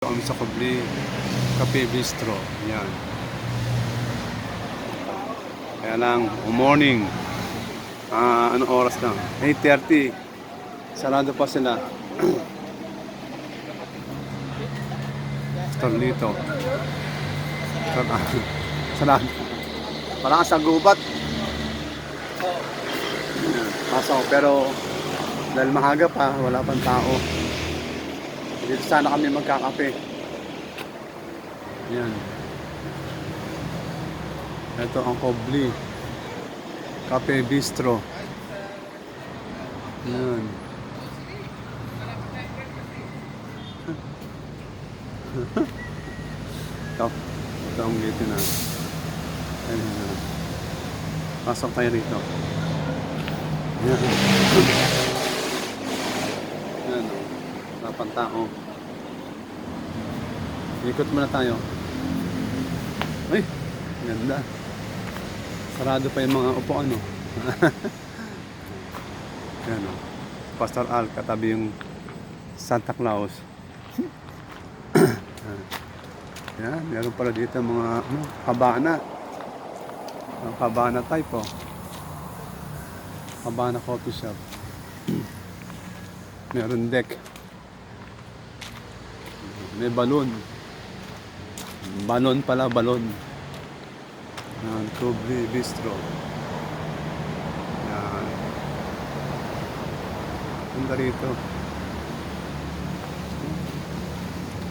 Kami sa Kubli Cafe Bistro. Yan. Kaya lang, morning. Anong oras na? 8:30. Sarado pa sila. Storlito. Sarado. Parang sa gubat. Pasok, pero dahil mahaga pa, wala pang tao. Dito sana kami magkakape. Yan. Ito ang Kubli Cafe Bistro. Yan. Ito ang gate na. Ayan. Pasok tayo rito. Yan. Yan o. Wala pang tao. Ikot muna tayo. Ay, ganda. Sarado pa yung mga upuan, no? Yan, no? Pastor Al, katabi yung Santa Claus. Yan, meron pala dito mga kabana. Kabana type, oh. Kabana coffee shop. Meron deck. May balon. Balon pala, balon. Yan, Kubli Bistro. Yan. Ganda rito.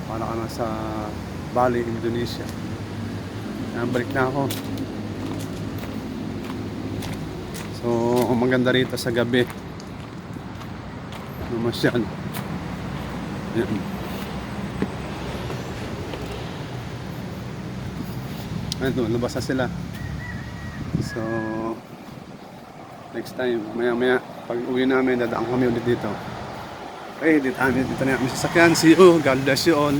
Para ka na sa Bali, Indonesia. Yan, balik na ako. So, maganda rito sa gabi. Namasyal. Yan. Ayun, lumabas na sila. So, next time, maya pag uwi namin, dadaan kami ulit dito. Okay, dito na kami sasakyan. See you. God bless you all.